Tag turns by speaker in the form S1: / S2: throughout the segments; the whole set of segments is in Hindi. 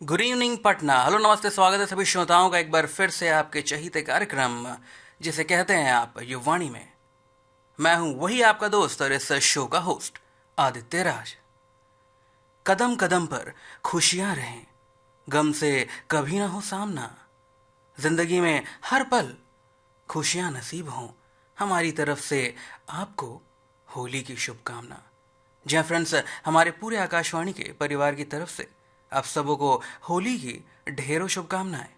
S1: Good evening Patna. हेलो नमस्ते, स्वागत है सभी श्रोताओं का एक बार फिर से आपके चहीते कार्यक्रम जिसे कहते हैं आप युवाणी में। मैं हूं वही आपका दोस्त और इस शो का होस्ट आदित्य राज। कदम कदम पर खुशियां रहें, गम से कभी ना हो सामना। जिंदगी में हर पल खुशियां नसीब हों, हमारी तरफ से आपको होली की शुभकामना। जी हाँ फ्रेंड्स, हमारे पूरे आकाशवाणी के परिवार की तरफ से आप सबों को होली की ढेरों शुभकामनाएं।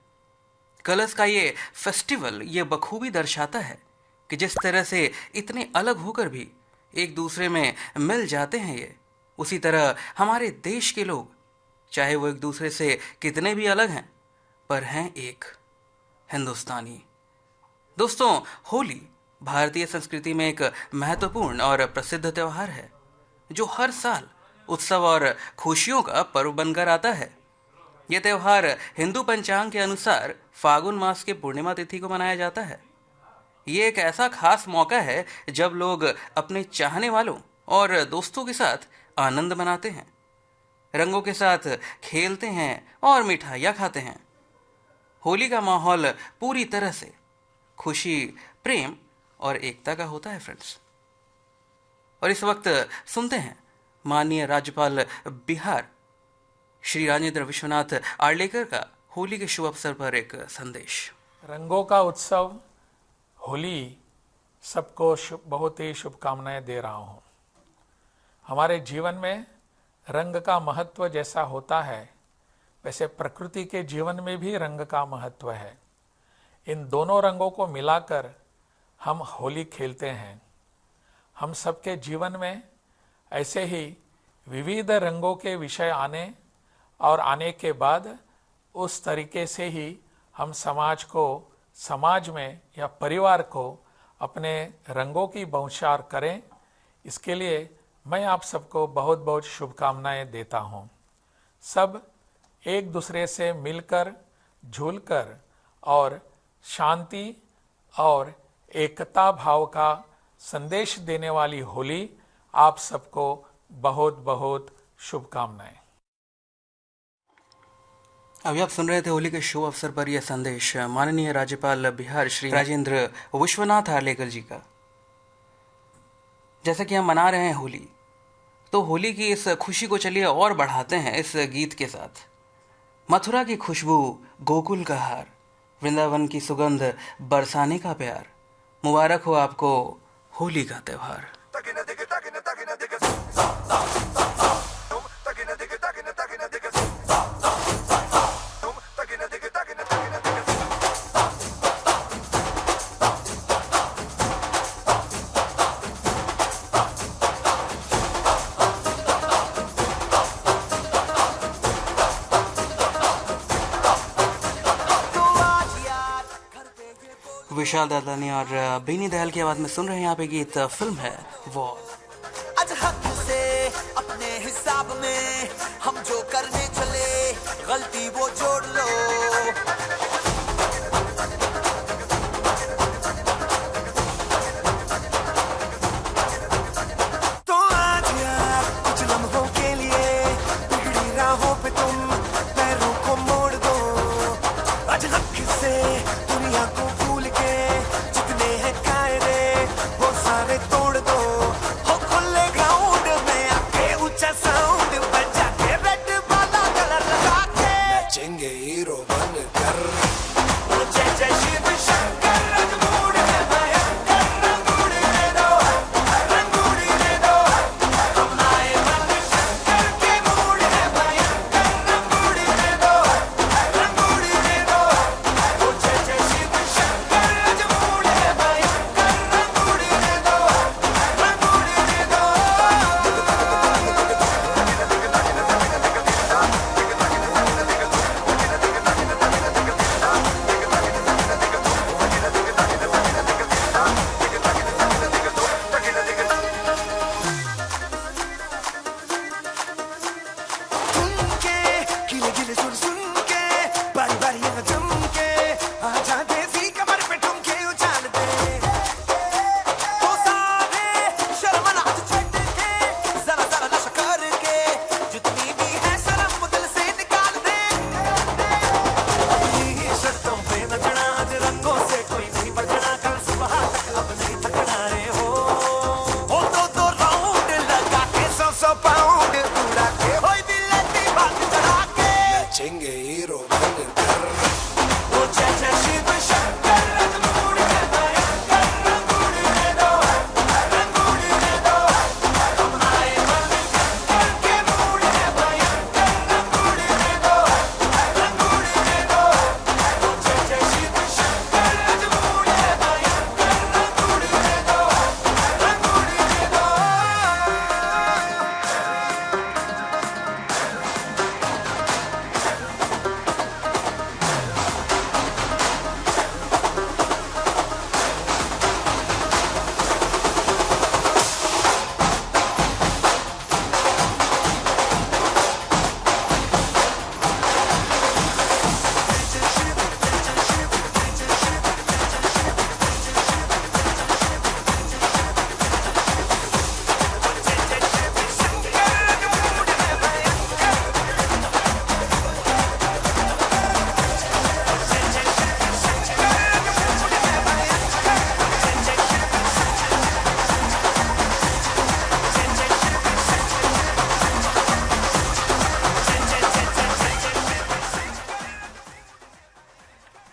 S1: कलर्स का ये फेस्टिवल ये बखूबी दर्शाता है कि जिस तरह से इतने अलग होकर भी एक दूसरे में मिल जाते हैं, ये उसी तरह हमारे देश के लोग, चाहे वो एक दूसरे से कितने भी अलग हैं, पर हैं एक हिंदुस्तानी। दोस्तों, होली भारतीय संस्कृति में एक महत्वपूर्ण और प्रसिद्ध त्यौहार है जो हर साल उत्सव और खुशियों का पर्व बनकर आता है। यह त्यौहार हिंदू पंचांग के अनुसार फागुन मास के पूर्णिमा तिथि को मनाया जाता है। ये एक ऐसा खास मौका है जब लोग अपने चाहने वालों और दोस्तों के साथ आनंद मनाते हैं, रंगों के साथ खेलते हैं और मिठाइयाँ खाते हैं। होली का माहौल पूरी तरह से खुशी, प्रेम और एकता का होता है फ्रेंड्स। और इस वक्त सुनते हैं माननीय राज्यपाल बिहार श्री राजेंद्र विश्वनाथ आर्लेकर का होली के शुभ अवसर पर एक संदेश।
S2: रंगों का उत्सव होली सबको बहुत ही शुभकामनाएं दे रहा हूँ। हमारे जीवन में रंग का महत्व जैसा होता है, वैसे प्रकृति के जीवन में भी रंग का महत्व है। इन दोनों रंगों को मिलाकर हम होली खेलते हैं। हम सबके जीवन में ऐसे ही विविध रंगों के विषय आने के बाद उस तरीके से ही हम समाज में या परिवार को अपने रंगों की बौछार करें। इसके लिए मैं आप सबको बहुत बहुत शुभकामनाएं देता हूं। सब एक दूसरे से मिलकर, झूलकर और शांति और एकता भाव का संदेश देने वाली होली आप सबको बहुत बहुत शुभकामनाएं।
S1: अभी आप सुन रहे थे होली के शुभ अवसर पर यह संदेश माननीय राज्यपाल बिहार श्री राजेंद्र विश्वनाथ आर्लेकर जी का। जैसा कि हम मना रहे हैं होली, तो होली की इस खुशी को चलिए और बढ़ाते हैं इस गीत के साथ। मथुरा की खुशबू, गोकुल का हार, वृंदावन की सुगंध, बरसाने का प्यार, मुबारक हो आपको होली का त्योहार। विशाल दादानी और बीनी दयाल की आवाज में सुन रहे हैं यहाँ पे गीत। फिल्म है वॉर।
S3: आज हक से अपने हिसाब में हम जो करने चले, गलती वो जोड़ लो। तो आज यार कुछ लम्हों के लिए बिगड़ी राहों पे तुम पैरों को मोड़ दो। आज हक से दुनिया को तोड़ दो, हो खुले ग्राउंड में आके ऊंचा साउंड बजा के रेड वाला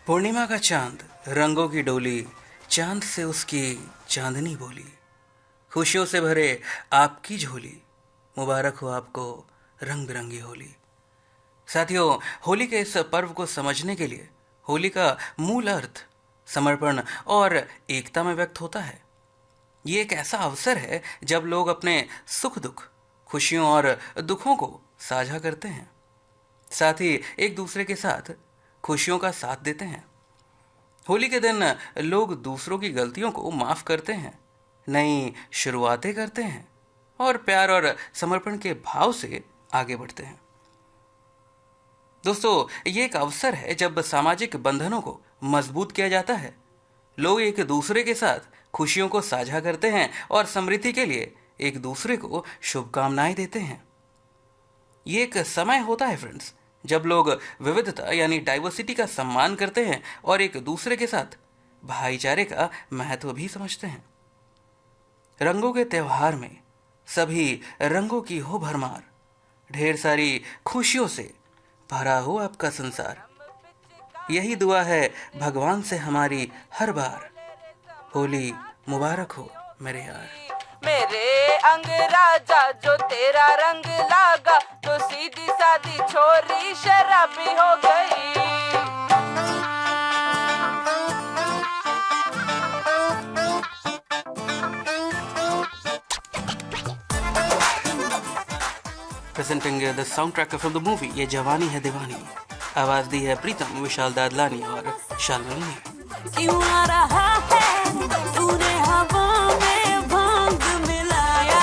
S1: पूर्णिमा का चांद, रंगों की डोली, चांद से उसकी चांदनी बोली, खुशियों से भरे आपकी झोली, मुबारक हो आपको रंग बिरंगी होली। साथियों, होली के इस पर्व को समझने के लिए होली का मूल अर्थ समर्पण और एकता में व्यक्त होता है। ये एक ऐसा अवसर है जब लोग अपने सुख दुख, खुशियों और दुखों को साझा करते हैं, साथ ही एक दूसरे के साथ खुशियों का साथ देते हैं। होली के दिन लोग दूसरों की गलतियों को माफ करते हैं, नई शुरुआतें करते हैं और प्यार और समर्पण के भाव से आगे बढ़ते हैं। दोस्तों, ये एक अवसर है जब सामाजिक बंधनों को मजबूत किया जाता है। लोग एक दूसरे के साथ खुशियों को साझा करते हैं और समृद्धि के लिए एक दूसरे को शुभकामनाएं देते हैं। ये एक समय होता है फ्रेंड्स, जब लोग विविधता यानी डाइवर्सिटी का सम्मान करते हैं और एक दूसरे के साथ भाईचारे का महत्व भी समझते हैं। रंगों के त्योहार में सभी रंगों की हो भरमार, ढेर सारी खुशियों से भरा हो आपका संसार। यही दुआ है भगवान से हमारी हर बार, होली मुबारक हो मेरे यार।
S4: मेरे अंग राजा जो तेरा रंग लागा, तो सीधी सादी छोरी शराबी हो गई।
S1: Presenting the soundtrack from the movie ये जवानी है दीवानी। आवाज दी है प्रीतम, विशाल दादलानी और शालमली ने।
S4: क्यों आ रहा है तूने हवा में भांग मिलाया।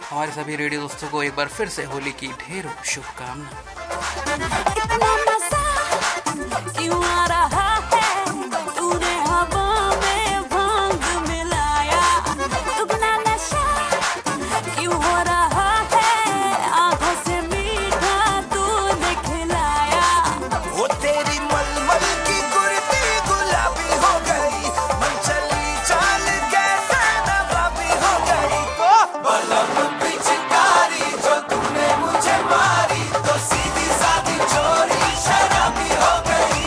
S1: हमारे सभी रेडियो दोस्तों को एक बार फिर से होली की ढेरों शुभकामनाएं।
S4: इतना मजा क्यों आ रहा है तूने हवा में भांग मिलाया। दुगना नशा क्यों हो रहा है, आंखों से मीठा तूने खिलाया।
S3: वो तेरी मलमल की कुर्ती गुलाबी हो गई, मन चली चाल कैसे नवाबी हो गई। बलम पिचकारी जो तूने मुझे मारी, तो सीधी सादी चोरी शराबी हो गई।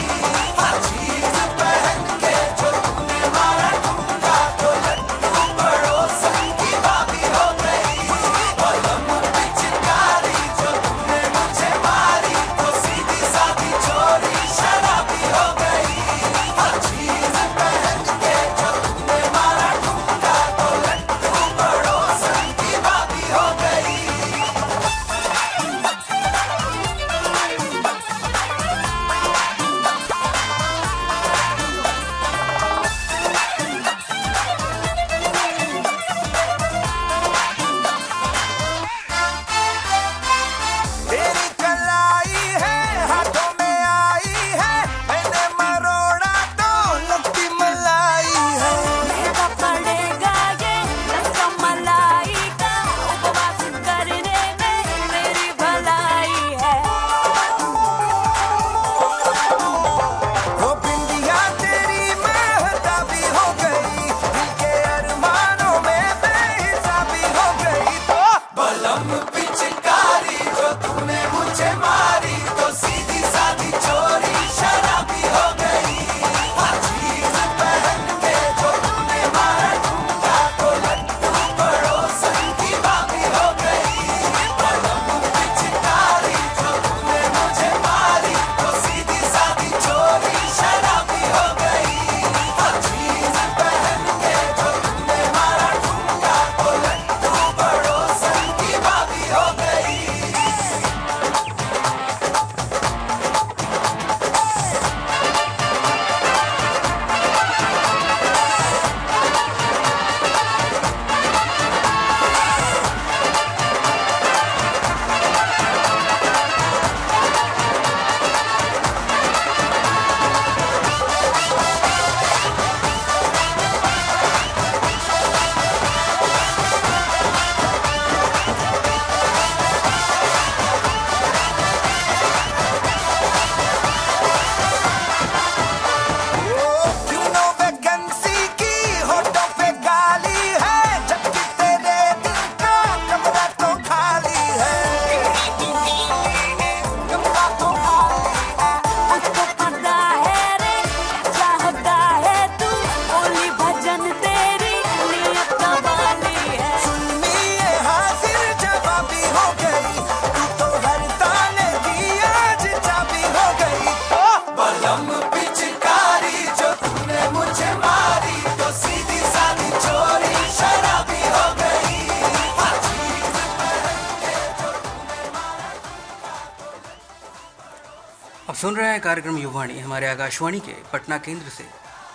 S1: सुन रहे हैं कार्यक्रम युवाणी हमारे आकाशवाणी के पटना केंद्र से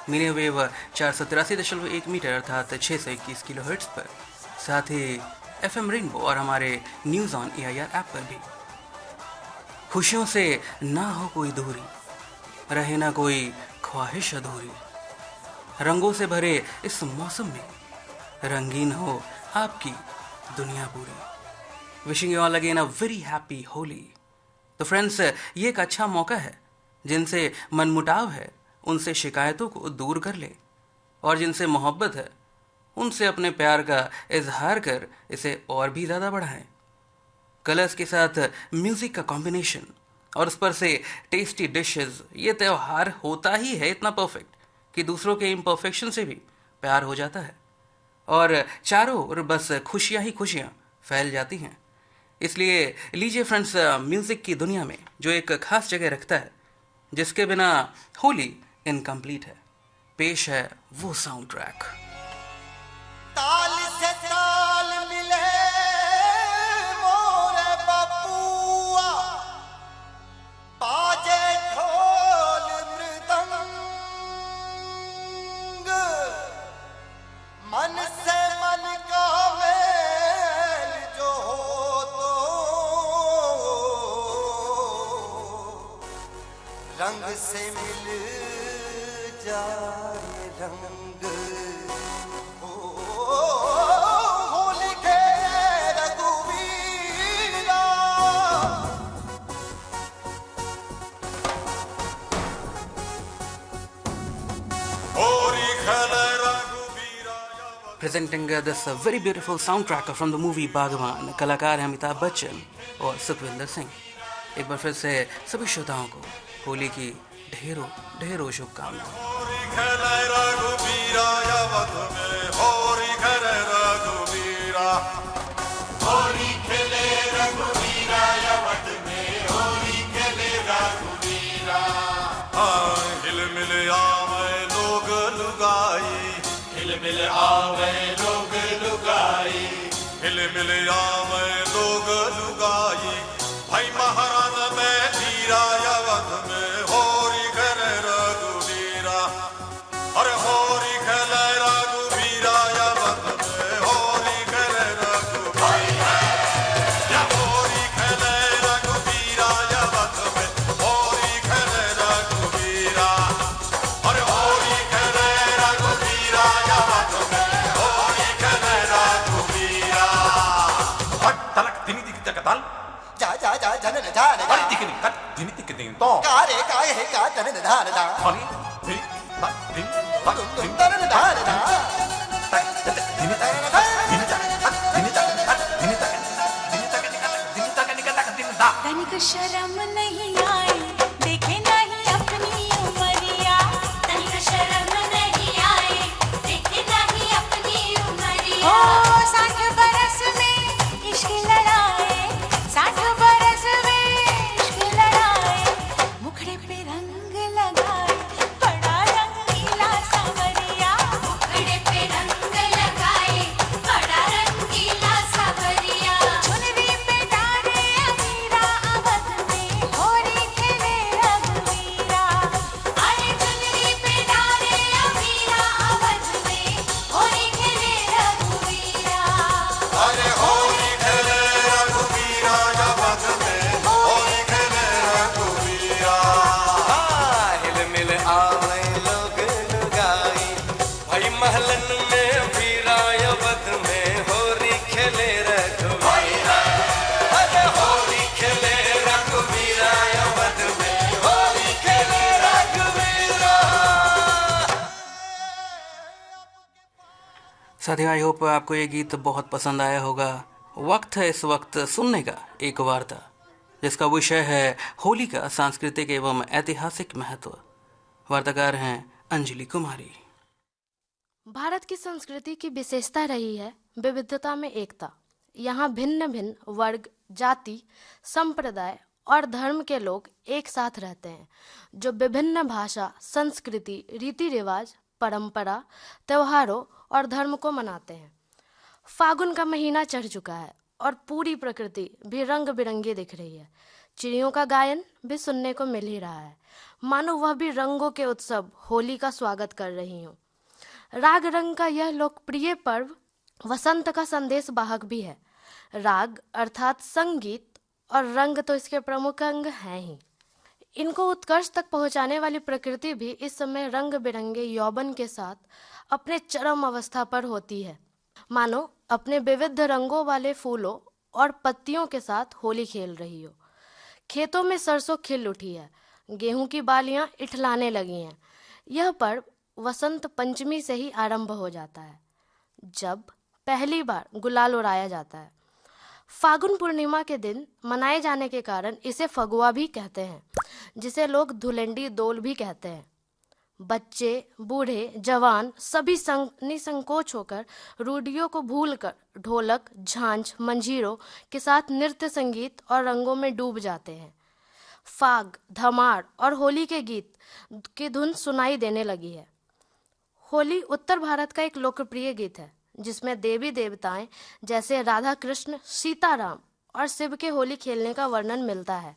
S1: मीडिया वेव 483.1 मीटर अर्थात 621 किलोहर्ट्ज पर, साथ ही FM रेनबो और हमारे न्यूज़ ऑन AIR ऐप पर भी। खुशियों से ना हो कोई दूरी, रहे ना कोई ख्वाहिश अधूरी, रंगों से भरे इस मौसम में रंगीन हो आपकी दुनिया पूरी। Wishing you all again a very happy Holi. तो फ्रेंड्स, ये एक अच्छा मौका है, जिनसे मनमुटाव है उनसे शिकायतों को दूर कर ले, और जिनसे मोहब्बत है उनसे अपने प्यार का इजहार कर इसे और भी ज़्यादा बढ़ाएं। कलर्स के साथ म्यूज़िक का कॉम्बिनेशन और उस पर से टेस्टी डिशेस, ये त्यौहार होता ही है इतना परफेक्ट कि दूसरों के इम्परफेक्शन से भी प्यार हो जाता है और चारों ओर बस खुशियाँ ही खुशियाँ फैल जाती हैं। इसलिए लीजिए फ्रेंड्स, म्यूज़िक की दुनिया में जो एक खास जगह रखता है, जिसके बिना होली इनकम्प्लीट है, पेश है वो साउंड ट्रैक।
S3: ताल से ताल मिले मोरे बबुआ, बाजे ढोल मृदंग, मन से मन का मेल जो हो तो रंग से मिल जाए रंग। होली के रघुवीरा, होली खेले रघुवीरा।
S1: Presenting this very beautiful soundtrack from the movie बागवान, कलाकार हैं अमिताभ बच्चन और सुखविंदर सिंह। एक बार फिर से सभी श्रोताओं को होली की ढेरों ढेरों शुभकामनाएं।
S5: होरी खेले रघुवीरा अवध में, होरी खेले रघुवीरा, होरी खेले रघुवीरा अवध में, होरी खेले रघुवीरा। हाँ, हिल मिल आवे लोग लुगाई, हिल मिल आवे लोग लुगाई, हिल मिल आवे लोग लुगाई। भाई महाराज में धीरा अवध में, होरी खेले रघुवीरा, अरे होरी खेले रघुवीरा अवध में, होरी खेले रघुवीरा, या होरी खेले रघुवीरा अवध में, होरी खेले रघुवीरा, अरे होरी खेले रघुवीरा अवध में, होरी खेले रघुवीरा। हट तलक दिनी दिख तकताल,
S3: जा जा जा जनन धान धा,
S5: अरे दिखनी कट दिनी दिख दिन तो
S3: कारे काय है का जनन धान धा,
S5: अरे दिनी तक दिन तक दिन
S3: तरन धान धा,
S5: दिनी तक दिनी तक दिनी तक दिनी तक दिनी तक दिनी तक दिनी तक दिन दा।
S6: तनिक शर्म नहीं आई, देखे नहीं अपनी उमरिया, तनिक शर्म नहीं आई, देखे नहीं अपनी उमरिया। ओ 60 बरस में इश्क लड़ाए, 60 बरस में इश्क लड़ाए, मुखड़े पे रंग लगाए, बड़ा रंगीला सांवरिया, मुखड़े पे रंग लगाए, बड़ा रंगीला सांवरिया। चुनरी पे डाले अमीरा अवध में, होरी खेले रघुवीरा, अरे चुनरी पे डाले अमीरा अवध में, होरी खेले रघुवीरा।
S5: अरे होरी खेले रघुवीरा अवध में, होरी खेले रघुवीरा।
S3: हिल मिल आवे लोग लुगाई, भाई महलन में वीरा अवध में, होरी खेले रघुवीरा, अरे होली खेले रघुवीरा अवध में, होली खेले रघुवीरा।
S1: साथियों, आई होप आपको ये गीत बहुत पसंद आया होगा। वक्त है इस वक्त सुनने का एक वार्ता, जिसका विषय है होली का सांस्कृतिक एवं ऐतिहासिक महत्व। वार्ताकार हैं अंजलि कुमारी।
S7: भारत की संस्कृति की विशेषता रही है विविधता में एकता। यहाँ भिन्न भिन्न वर्ग, जाति, संप्रदाय और धर्म के लोग एक साथ रहते हैं, जो विभिन्न भाषा, संस्कृति, रीति रिवाज, परंपरा, त्योहारों और धर्म को मनाते हैं। फागुन का महीना चढ़ चुका है और पूरी प्रकृति भी रंग बिरंगी दिख रही है। चिड़ियों का गायन भी सुनने को मिल ही रहा है, मानो वह भी रंगों के उत्सव होली का स्वागत कर रही हों। राग रंग का यह लोकप्रिय पर्व वसंत का संदेश वाहक भी है। राग अर्थात संगीत और रंग तो इसके प्रमुख अंग हैं ही। इनको उत्कर्ष तक पहुंचाने वाली प्रकृति भी इस समय रंग बिरंगे यौवन के साथ अपने चरम अवस्था पर होती है, मानो अपने विविध रंगों वाले फूलों और पत्तियों के साथ होली खेल रही हो। खेतों में सरसों खिल उठी है, गेहूं की बालियां इठलाने लगी हैं। यह पर्व वसंत पंचमी से ही आरंभ हो जाता है, जब पहली बार गुलाल उड़ाया जाता है। फागुन पूर्णिमा के दिन मनाए जाने के कारण इसे फगुआ भी कहते हैं, जिसे लोग धुलंडी दोल भी कहते हैं। बच्चे, बूढ़े, जवान सभी निसंकोच होकर रूढ़ियों को भूलकर ढोलक, झांझ, मंजीरों के साथ नृत्य, संगीत और रंगों में डूब जाते हैं। फाग, धमार और होली के गीत की धुन सुनाई देने लगी है। होली उत्तर भारत का एक लोकप्रिय गीत है, जिसमें देवी देवताएं जैसे राधा कृष्ण, सीताराम और शिव के होली खेलने का वर्णन मिलता है।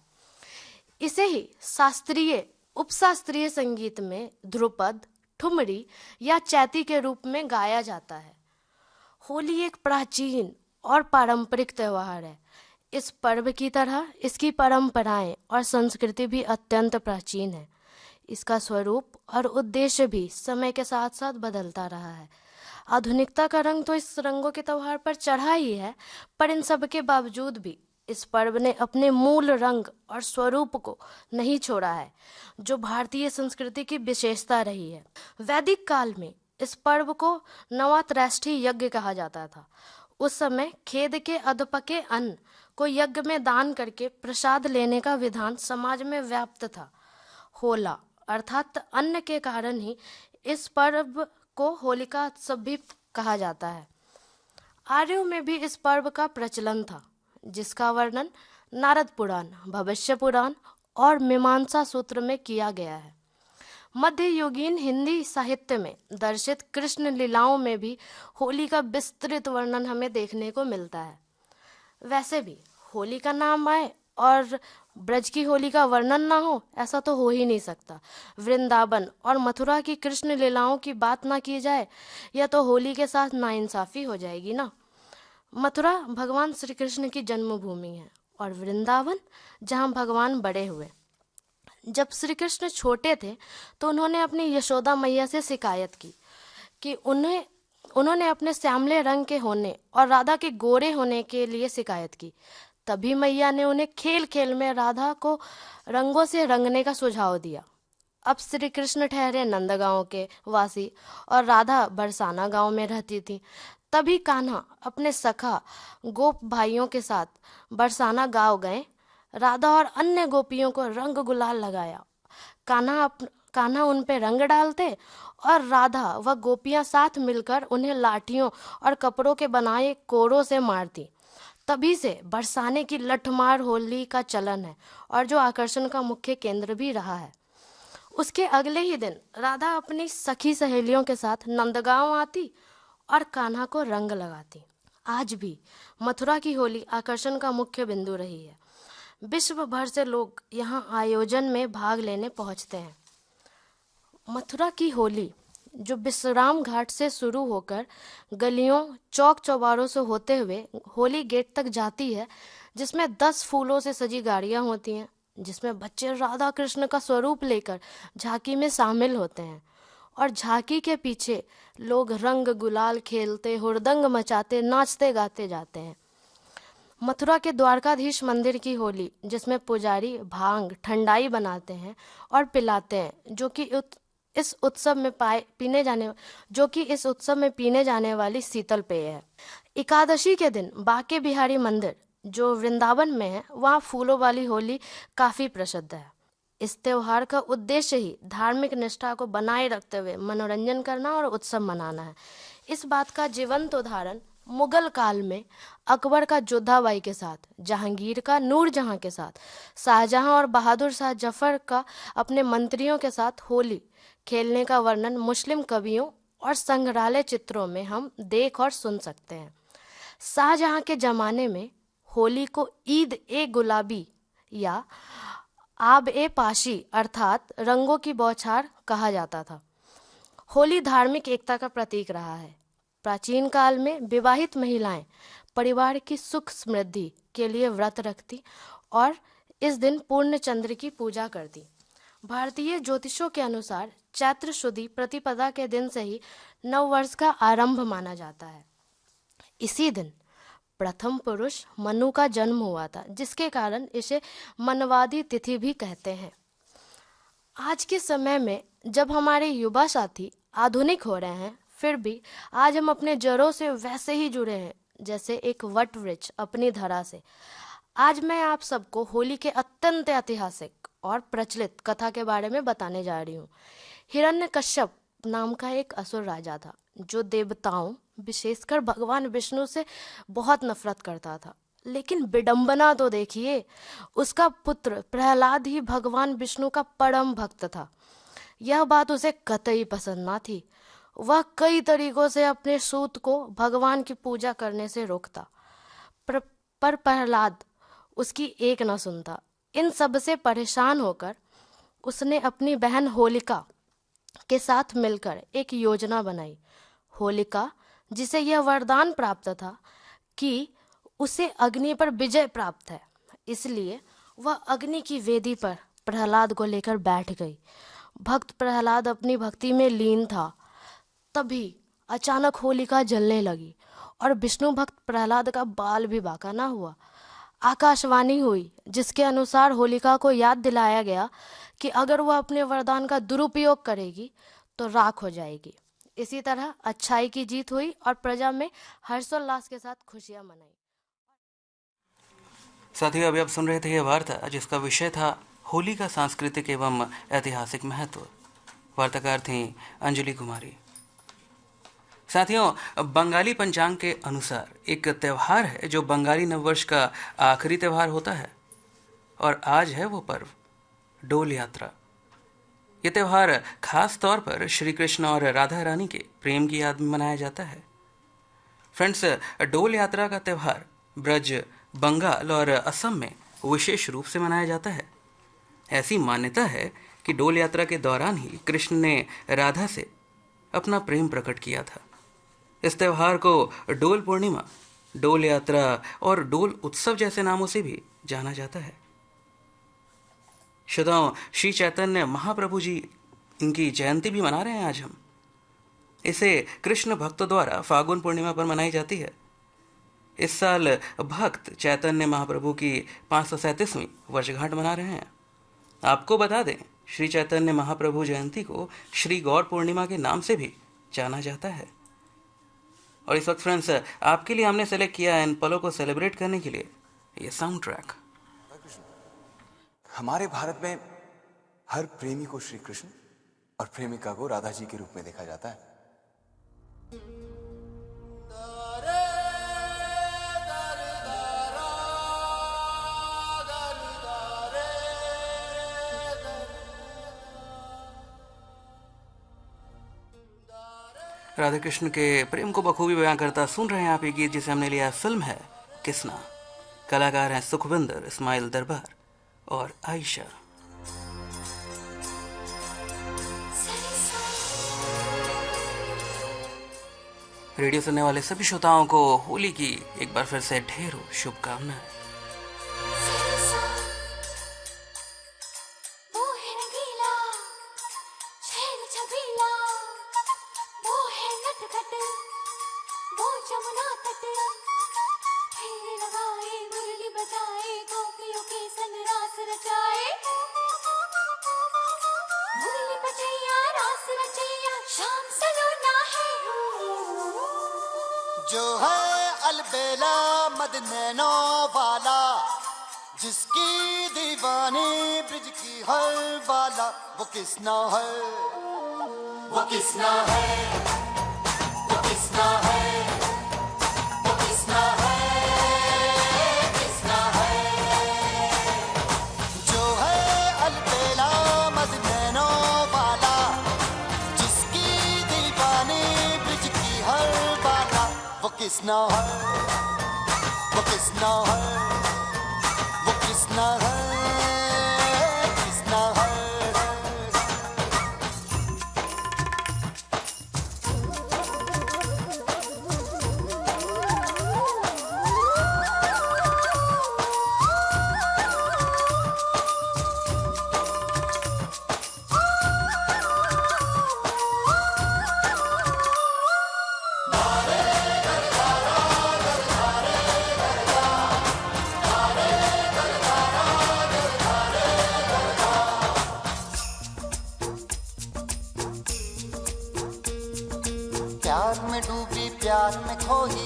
S7: इसे ही शास्त्रीय, उपशास्त्रीय संगीत में ध्रुपद, ठुमरी या चैती के रूप में गाया जाता है। होली एक प्राचीन और पारंपरिक त्योहार है। इस पर्व की तरह इसकी परंपराएं और संस्कृति भी अत्यंत प्राचीन है। इसका स्वरूप और उद्देश्य भी समय के साथ साथ बदलता रहा है। आधुनिकता का रंग तो इस रंगों के त्योहार पर चढ़ा ही है, पर इन सब के बावजूद भी इस पर्व ने अपने मूल रंग और स्वरूप को नहीं छोड़ा है, जो भारतीय संस्कृति की विशेषता रही है। वैदिक काल में इस पर्व को नवरात्रि यज्ञ कहा जाता था। उस समय खेत के अधपके अन्न को यज्ञ में दान करके प्रसाद लेने का विधान समाज में व्याप्त था। होला अर्थात अन्न के कारण ही इस पर्व को होलिका उत्सव भी कहा जाता है। आर्यों में भी इस पर्व का प्रचलन था, जिसका वर्णन नारद पुराण, भविष्य पुराण और मीमांसा सूत्र में किया गया है। मध्ययुगीन हिंदी साहित्य में दर्शित कृष्ण लीलाओं में भी होली का विस्तृत वर्णन हमें देखने को मिलता है। वैसे भी होली का नाम आए और ब्रज की होली का वर्णन ना हो, ऐसा तो हो ही नहीं सकता। वृंदावन और मथुरा की कृष्ण लीलाओं की बात ना की जाए, यह तो होली के साथ नाइंसाफी हो जाएगी ना। मथुरा भगवान श्री कृष्ण की जन्मभूमि है और वृंदावन जहाँ भगवान बड़े हुए। जब श्री कृष्ण छोटे थे तो उन्होंने अपनी यशोदा मैया से शिकायत की कि उन्होंने अपने श्यामले रंग के होने और राधा के गोरे होने के लिए शिकायत की। तभी मैया ने उन्हें खेल खेल में राधा को रंगों से रंगने का सुझाव दिया। अब श्री कृष्ण ठहरे नंदगांव के वासी और राधा बरसाना गांव में रहती थी। तभी कान्हा अपने सखा गोप भाइयों के साथ बरसाना गांव गए। राधा और अन्य गोपियों को रंग गुलाल लगाया। कान्हा उन पे रंग डालते और राधा व गोपियां साथ मिलकर उन्हें लाठियों और कपड़ों के बनाए कोरों से मारती। तभी से बरसाने की लठमार होली का चलन है और जो आकर्षण का मुख्य केंद्र भी रहा है। उसके अगले ही दिन राधा अपनी सखी सहेलियों के साथ नंदगांव आती और कान्हा को रंग लगाती। आज भी मथुरा की होली आकर्षण का मुख्य बिंदु रही है। विश्व भर से लोग यहाँ आयोजन में भाग लेने पहुँचते हैं। मथुरा की होली जो विश्राम घाट से शुरू होकर गलियों, चौक चौबारों से होते हुए होली गेट तक जाती है, जिसमें 10 फूलों से सजी गाड़ियाँ होती हैं, जिसमें बच्चे राधा कृष्ण का स्वरूप लेकर झांकी में शामिल होते हैं और झांकी के पीछे लोग रंग गुलाल खेलते, हुड़दंग मचाते, नाचते गाते जाते हैं। मथुरा के द्वारकाधीश मंदिर की होली, जिसमें पुजारी भांग ठंडाई बनाते हैं और पिलाते हैं, जो कि इस उत्सव में पीने जाने वाली शीतल पेय है। एकादशी के दिन बांके बिहारी मंदिर जो वृंदावन में है, वहाँ फूलों वाली होली काफी प्रसिद्ध है। इस त्योहार का उद्देश्य ही धार्मिक निष्ठा को बनाए रखते हुए मनोरंजन करना और उत्सव मनाना है। इस बात का जीवंत उदाहरण मुगल काल में अकबर का जोधाबाई के साथ, जहांगीर का नूरजहां के साथ, शाहजहां और बहादुर शाह जफर का अपने मंत्रियों के साथ होली खेलने का वर्णन मुस्लिम कवियों और संग्रहालय चित्रों में हम देख और सुन सकते हैं। शाहजहां के जमाने में होली को ईद ए गुलाबी या आब ए पाशी अर्थात रंगों की बौछार कहा जाता था। होली धार्मिक एकता का प्रतीक रहा है। प्राचीन काल में विवाहित महिलाएं परिवार की सुख समृद्धि के लिए व्रत रखती और इस दिन पूर्ण चंद्र की पूजा करती। भारतीय ज्योतिषों के अनुसार चैत्र शुद्धि प्रतिपदा के दिन से ही नव वर्ष का आरंभ माना जाता है। इसी दिन प्रथम पुरुष मनु का जन्म हुआ था, जिसके कारण इसे मनवादी तिथि भी कहते हैं। आज के समय में जब हमारे युवा साथी आधुनिक हो रहे हैं, फिर भी आज हम अपने जड़ों से वैसे ही जुड़े हैं जैसे एक वट वृक्ष अपनी धरा से। आज मैं आप सबको होली के अत्यंत ऐतिहासिक और प्रचलित कथा के बारे में बताने जा रही हूँ। हिरण्यकश्यप नाम का एक असुर राजा था जो देवताओं विशेषकर भगवान विष्णु से बहुत नफरत करता था। लेकिन विडंबना तो देखिए, उसका पुत्र प्रहलाद ही भगवान विष्णु का परम भक्त था। यह बात उसे कतई पसंद ना थी। वह कई तरीकों से अपने सूत को भगवान की पूजा करने से रोकता, पर प्रहलाद उसकी एक न सुनता। इन सब से परेशान होकर उसने अपनी बहन होलिका के साथ मिलकर एक योजना बनाई। होलिका, जिसे यह वरदान प्राप्त था कि उसे अग्नि पर विजय प्राप्त है, इसलिए वह अग्नि की वेदी पर प्रहलाद को लेकर बैठ गई। भक्त प्रहलाद अपनी भक्ति में लीन था। तभी अचानक होलिका जलने लगी और विष्णु भक्त प्रहलाद का बाल भी बांका ना हुआ। आकाशवाणी हुई जिसके अनुसार होलिका को याद दिलाया गया कि अगर वह अपने वरदान का दुरुपयोग करेगी तो राख हो जाएगी। इसी तरह अच्छाई की जीत हुई और प्रजा में हर्षोल्लास के साथ खुशियां मनाई।
S1: साथियों, अभी आप सुन रहे थे यह वार्ता जिसका विषय था होली का सांस्कृतिक एवं ऐतिहासिक महत्व। वार्ताकार थी अंजलि कुमारी। साथियों, बंगाली पंचांग के अनुसार एक त्यौहार है जो बंगाली नववर्ष का आखिरी त्यौहार होता है और आज है वो पर्व डोल यात्रा। ये त्यौहार खास तौर पर श्री कृष्ण और राधा रानी के प्रेम की याद में मनाया जाता है। फ्रेंड्स, डोल यात्रा का त्यौहार ब्रज, बंगाल और असम में विशेष रूप से मनाया जाता है। ऐसी मान्यता है कि डोल यात्रा के दौरान ही कृष्ण ने राधा से अपना प्रेम प्रकट किया था। इस त्यौहार को डोल पूर्णिमा, डोल यात्रा और डोल उत्सव जैसे नामों से भी जाना जाता है। श्रोताओं, श्री चैतन्य महाप्रभु जी, इनकी जयंती भी मना रहे हैं आज हम। इसे कृष्ण भक्तों द्वारा फागुन पूर्णिमा पर मनाई जाती है। इस साल भक्त चैतन्य महाप्रभु की 537वीं वर्षगांठ मना रहे हैं। आपको बता दें, श्री चैतन्य महाप्रभु जयंती को श्री गौर पूर्णिमा के नाम से भी जाना जाता है। और इस वक्त फ्रेंड्स, आपके लिए हमने सेलेक्ट किया है इन पलों को सेलिब्रेट करने के लिए ये साउंड ट्रैक।
S5: हमारे भारत में हर प्रेमी को श्री कृष्ण और प्रेमिका को राधा जी के रूप में देखा जाता है।
S1: राधा कृष्ण के प्रेम को बखूबी बयां करता सुन रहे हैं आप ये गीत, जिसे हमने लिया। फिल्म है किसना। कलाकार हैं सुखविंदर, इस्माइल दरबार और आयशा। रेडियो सुनने वाले सभी श्रोताओं को होली की एक बार फिर से ढेरों शुभकामनाएं।
S3: जो है अलबेला मदनैनो वाला, जिसकी दीवानी ब्रिज की हर बाला, वो किसना है, वो किसना है, वो किसना है, वो किसना है, किसना है। जो है अलबेला मदनैनो वाला, जिसकी दीवानी ब्रिज की हर बाला, वो किसना है, वो किसना है, वो किसना है। प्यार में खोई,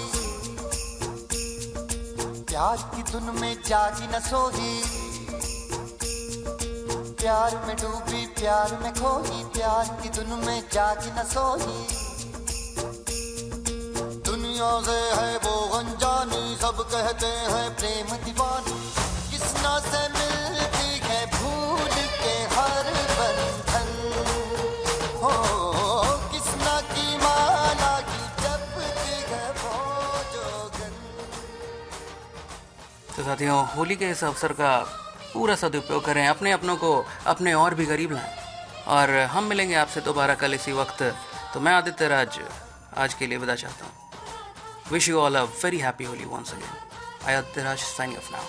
S3: प्यार की धुन में जागी न सोई, प्यार में डूबी प्यार में खोई, प्यार की धुन में जागी न सोई। दुनिया से है वो अनजानी, सब कहते हैं प्रेम दीवानी, किसना से मिलती है भूल के हर बंधन, हो किसना की माला की जपती है वो जोगन।
S1: तो साथियों, होली के इस अवसर का पूरा सदुपयोग करें, अपने अपनों को अपने और भी करीब लाएं, और हम मिलेंगे आपसे दोबारा कल इसी वक्त। तो मैं आदित्य राज आज के लिए विदा चाहता हूँ। Wish you all a very happy Holi once again. I Aditya Raj signing off now.